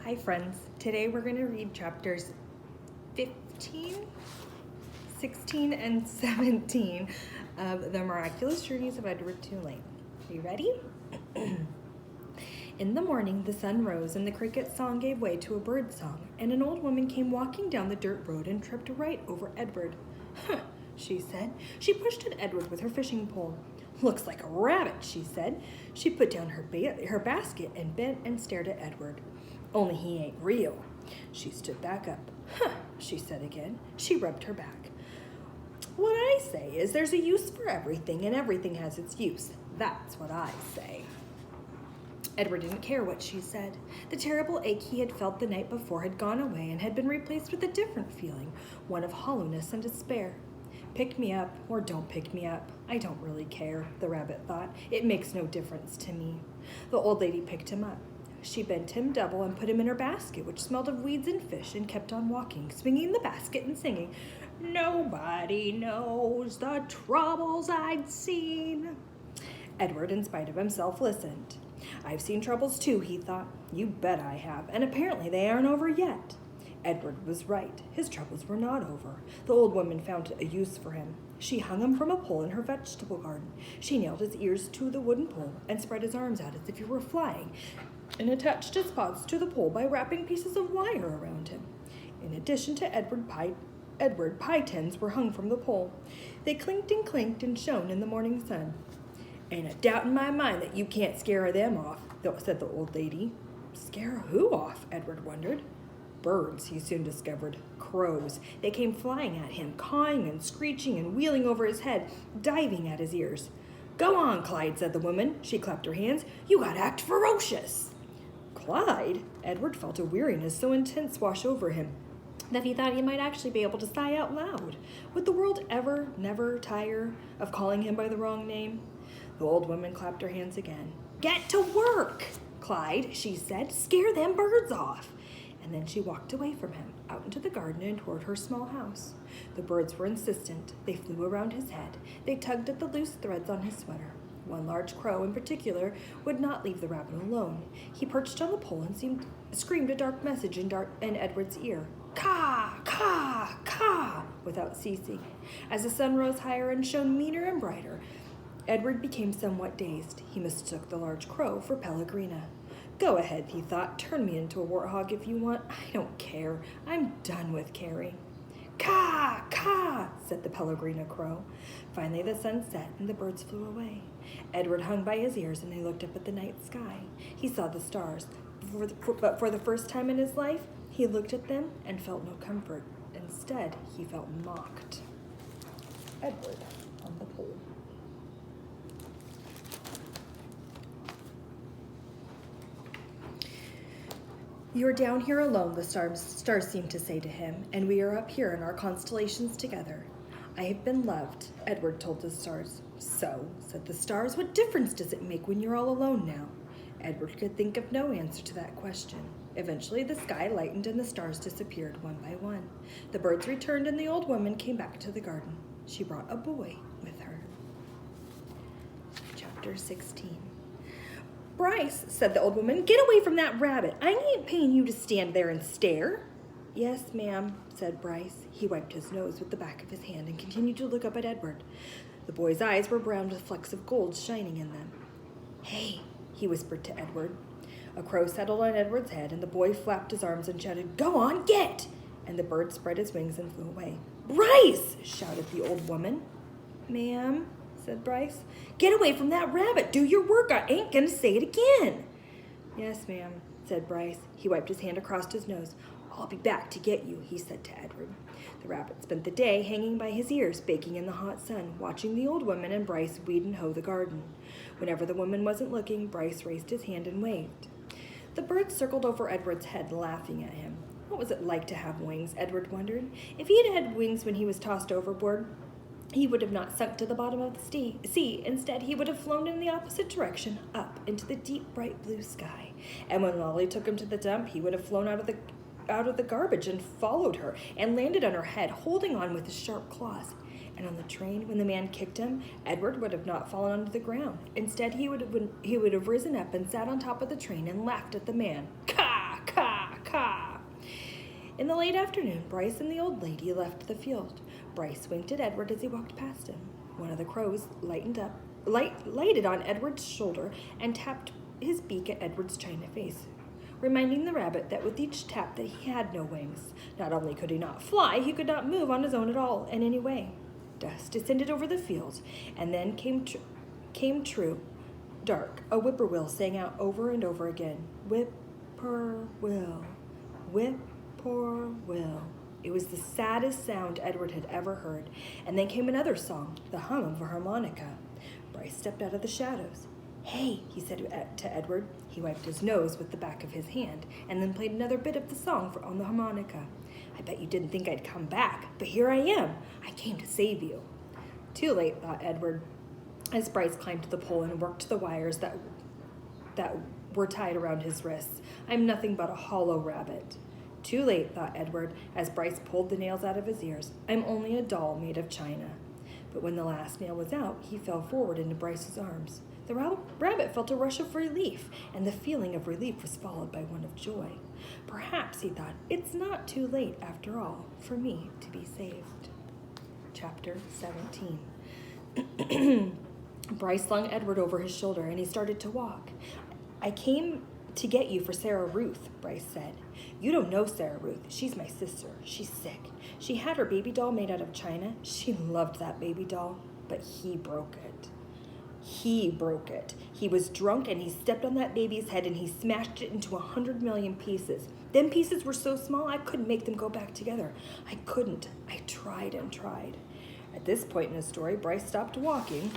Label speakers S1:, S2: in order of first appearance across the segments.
S1: Hi friends, today we're going to read chapters 15, 16, and 17 of The Miraculous Journeys of Edward Tulane. Are you ready? In the morning, the sun rose and the cricket song gave way to a bird song, and an old woman came walking down the dirt road and tripped right over Edward. Huh, she said. She pushed at Edward with her fishing pole. Looks like a rabbit, she said. She put down her basket and bent and stared at Edward. Only he ain't real. She stood back up. Huh, she said again. She rubbed her back. What I say is there's a use for everything and everything has its use. That's what I say. Edward didn't care what she said. The terrible ache he had felt the night before had gone away and had been replaced with a different feeling, one of hollowness and despair. Pick me up or don't pick me up. I don't really care, the rabbit thought. It makes no difference to me. The old lady picked him up. She bent him double and put him in her basket, which smelled of weeds and fish, and kept on walking, swinging the basket and singing, "Nobody knows the troubles I'd seen." Edward, in spite of himself, listened. I've seen troubles too, he thought. You bet I have, and apparently they aren't over yet. Edward was right. His troubles were not over. The old woman found a use for him. She hung him from a pole in her vegetable garden. She nailed his ears to the wooden pole and spread his arms out as if he were flying, and attached his paws to the pole by wrapping pieces of wire around him. In addition to Edward, pie tins were hung from the pole. They clinked and shone in the morning sun. Ain't a doubt in my mind that you can't scare them off, said the old lady. Scare who off? Edward wondered. Birds, he soon discovered. Crows. They came flying at him, cawing and screeching and wheeling over his head, diving at his ears. Go on, Clyde, said the woman. She clapped her hands. You gotta act ferocious. Clyde? Edward felt a weariness so intense wash over him that he thought he might actually be able to sigh out loud. Would the world ever, never tire of calling him by the wrong name? The old woman clapped her hands again. Get to work, Clyde, she said. Scare them birds off. And then she walked away from him, out into the garden and toward her small house. The birds were insistent. They flew around his head. They tugged at the loose threads on his sweater. One large crow in particular would not leave the rabbit alone. He perched on the pole and screamed a dark message in Edward's ear. Caw, caw, caw, without ceasing. As the sun rose higher and shone meaner and brighter, Edward became somewhat dazed. He mistook the large crow for Pellegrina. Go ahead, he thought. Turn me into a warthog if you want. I don't care. I'm done with caring. Caw, caw, said the Pellegrina crow. Finally the sun set and the birds flew away. Edward hung by his ears and he looked up at the night sky. He saw the stars, but for the first time in his life, he looked at them and felt no comfort. Instead, he felt mocked. Edward on the pole. You're down here alone, the stars seemed to say to him, and we are up here in our constellations together. I have been loved, Edward told the stars. So, said the stars, what difference does it make when you're all alone now? Edward could think of no answer to that question. Eventually, the sky lightened and the stars disappeared one by one. The birds returned and the old woman came back to the garden. She brought a boy with her. Chapter 16. Bryce, said the old woman, get away from that rabbit. I ain't paying you to stand there and stare. Yes, ma'am, said Bryce. He wiped his nose with the back of his hand and continued to look up at Edward. The boy's eyes were brown with flecks of gold shining in them. Hey, he whispered to Edward. A crow settled on Edward's head, and the boy flapped his arms and shouted, Go on, get! And the bird spread his wings and flew away. Bryce! Shouted the old woman. Ma'am, said Bryce. Get away from that rabbit. Do your work. I ain't going to say it again. Yes, ma'am, said Bryce. He wiped his hand across his nose. I'll be back to get you, he said to Edward. The rabbit spent the day hanging by his ears, baking in the hot sun, watching the old woman and Bryce weed and hoe the garden. Whenever the woman wasn't looking, Bryce raised his hand and waved. The bird circled over Edward's head, laughing at him. What was it like to have wings, Edward wondered. If he had had wings when he was tossed overboard, he would have not sunk to the bottom of the sea. Instead, he would have flown in the opposite direction, up into the deep, bright blue sky. And when Lolly took him to the dump, he would have flown out of the garbage and followed her and landed on her head, holding on with his sharp claws. And on the train, when the man kicked him, Edward would have not fallen onto the ground. Instead, he would have risen up and sat on top of the train and laughed at the man. Caw, caw, Ha! In the late afternoon, Bryce and the old lady left the field. Bryce winked at Edward as he walked past him. One of the crows lighted on Edward's shoulder and tapped his beak at Edward's china face, reminding the rabbit that with each tap that he had no wings. Not only could he not fly, he could not move on his own at all in any way. Dust descended over the fields, and then came true dark. A whippoorwill sang out over and over again, "Whip-poor-will, whip-poor-will." It was the saddest sound Edward had ever heard. And then came another song, the hum of a harmonica. Bryce stepped out of the shadows. "Hey," he said to Edward. He wiped his nose with the back of his hand and then played another bit of the song on the harmonica. "I bet you didn't think I'd come back, but here I am. I came to save you." Too late, thought Edward, as Bryce climbed to the pole and worked the wires that were tied around his wrists. "I'm nothing but a hollow rabbit." Too late, thought Edward, as Bryce pulled the nails out of his ears. "I'm only a doll made of china." But when the last nail was out, he fell forward into Bryce's arms. The rabbit felt a rush of relief, and the feeling of relief was followed by one of joy. Perhaps, he thought, it's not too late, after all, for me to be saved. Chapter 17. Bryce slung Edward over his shoulder, and he started to walk. "I came to get you for Sarah Ruth," Bryce said. "You don't know Sarah Ruth. She's my sister. She's sick. She had her baby doll made out of china. She loved that baby doll, but he broke it. He broke it. He was drunk, and he stepped on that baby's head, and he smashed it into 100 million pieces. Them pieces were so small, I couldn't make them go back together. I couldn't. I tried and tried." At this point in his story, Bryce stopped walking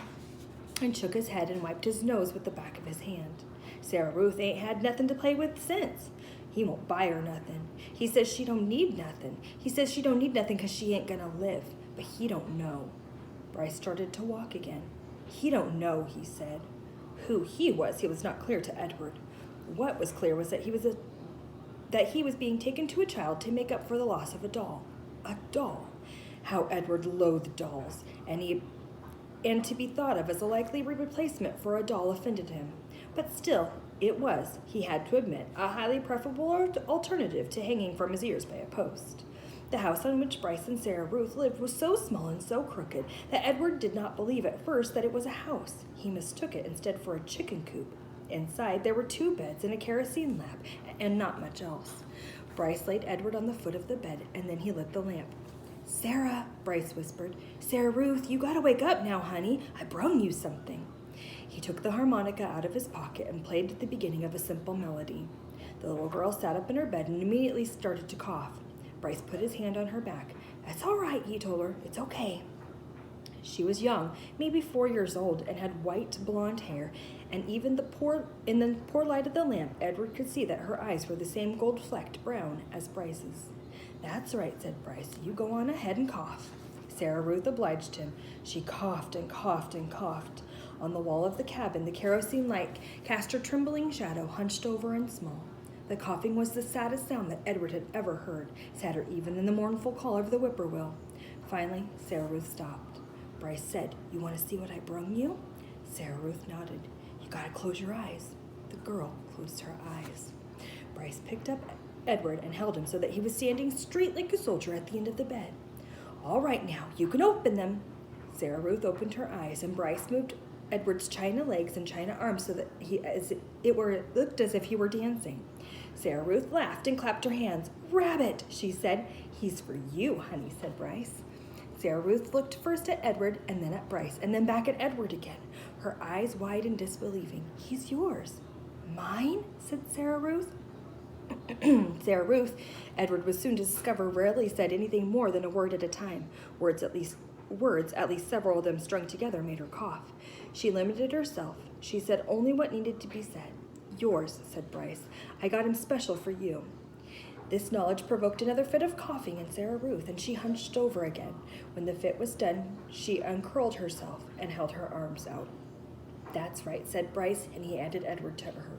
S1: and shook his head and wiped his nose with the back of his hand. "Sarah Ruth ain't had nothing to play with since. He won't buy her nothing. He says she don't need nothing. He says she don't need nothing because she ain't gonna live. But he don't know." Bryce started to walk again. "He don't know," he said. Who he was not clear to Edward. What was clear was that he was being taken to a child to make up for the loss of a doll. A doll. How Edward loathed dolls, and to be thought of as a likely replacement for a doll offended him. But still, it was, he had to admit, a highly preferable alternative to hanging from his ears by a post. The house on which Bryce and Sarah Ruth lived was so small and so crooked that Edward did not believe at first that it was a house. He mistook it instead for a chicken coop. Inside, there were 2 beds and a kerosene lamp, and not much else. Bryce laid Edward on the foot of the bed, and then he lit the lamp. "Sarah," Bryce whispered. "Sarah Ruth, you gotta wake up now, honey. I brung you something." He took the harmonica out of his pocket and played at the beginning of a simple melody. The little girl sat up in her bed and immediately started to cough. Bryce put his hand on her back. "That's all right," he told her. "It's okay." She was young, maybe 4 years old, and had white blonde hair, and even in the poor light of the lamp, Edward could see that her eyes were the same gold-flecked brown as Bryce's. "That's right," said Bryce. "You go on ahead and cough." Sarah Ruth obliged him. She coughed and coughed and coughed. On the wall of the cabin, the kerosene light cast her trembling shadow, hunched over and small. The coughing was the saddest sound that Edward had ever heard, sadder even than the mournful call of the whippoorwill. Finally, Sarah Ruth stopped. Bryce said, "You want to see what I brung you?" Sarah Ruth nodded. "You gotta close your eyes." The girl closed her eyes. Bryce picked up Edward and held him so that he was standing straight like a soldier at the end of the bed. "All right now, you can open them." Sarah Ruth opened her eyes, and Bryce moved Edward's china legs and china arms so that it looked as if he were dancing. Sarah Ruth laughed and clapped her hands. "Rabbit," she said. "He's for you, honey," said Bryce. Sarah Ruth looked first at Edward and then at Bryce and then back at Edward again, her eyes wide and disbelieving. "He's yours." "Mine?" said Sarah Ruth. Sarah Ruth, Edward was soon to discover, rarely said anything more than a word at a time. Words, at least several of them strung together, made her cough. She limited herself. She said only what needed to be said. "Yours," said Bryce. "I got him special for you." This knowledge provoked another fit of coughing in Sarah Ruth, and she hunched over again. When the fit was done, she uncurled herself and held her arms out. "That's right," said Bryce, and he added Edward to her.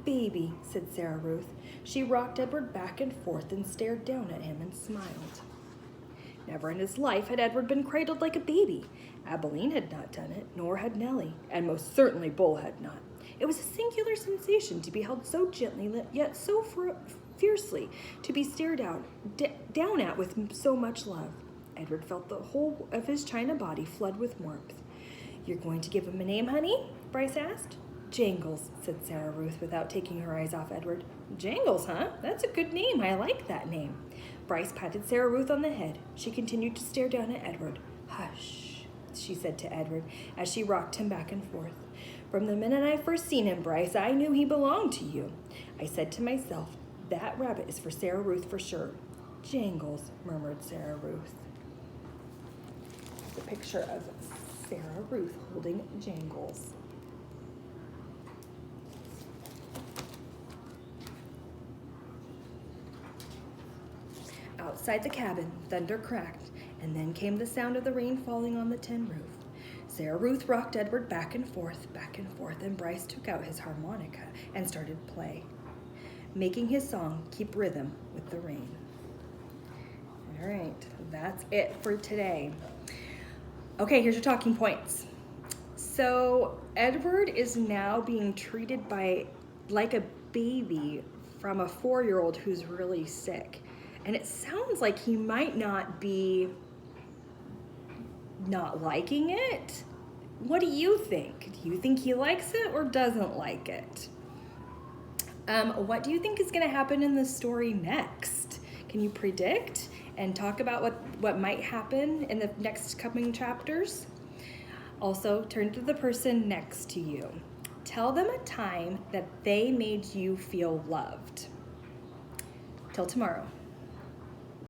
S1: "Baby," said Sarah Ruth. She rocked Edward back and forth and stared down at him and smiled. Never in his life had Edward been cradled like a baby. Abilene had not done it, nor had Nellie, and most certainly Bull had not. It was a singular sensation to be held so gently, yet so fiercely, to be stared down at with so much love. Edward felt the whole of his china body flood with warmth. "You're going to give him a name, honey?" Bryce asked. "Jangles," said Sarah Ruth without taking her eyes off Edward. "Jangles, huh? That's a good name. I like that name." Bryce patted Sarah Ruth on the head. She continued to stare down at Edward. "Hush," she said to Edward as she rocked him back and forth. "From the minute I first seen him, Bryce, I knew he belonged to you. I said to myself, that rabbit is for Sarah Ruth for sure." "Jangles," murmured Sarah Ruth. The picture of Sarah Ruth holding Jangles. Outside the cabin, thunder cracked, and then came the sound of the rain falling on the tin roof. Sarah Ruth rocked Edward back and forth, and Bryce took out his harmonica and started play, making his song keep rhythm with the rain. All right, that's it for today. Okay, here's your talking points. So Edward is now being treated like a baby from a 4-year-old who's really sick. And it sounds like he might not be not liking it. What do you think? Do you think he likes it or doesn't like it? What do you think is going to happen in the story next? Can you predict and talk about what might happen in the next coming chapters? Also, turn to the person next to you. Tell them a time that they made you feel loved. Till tomorrow.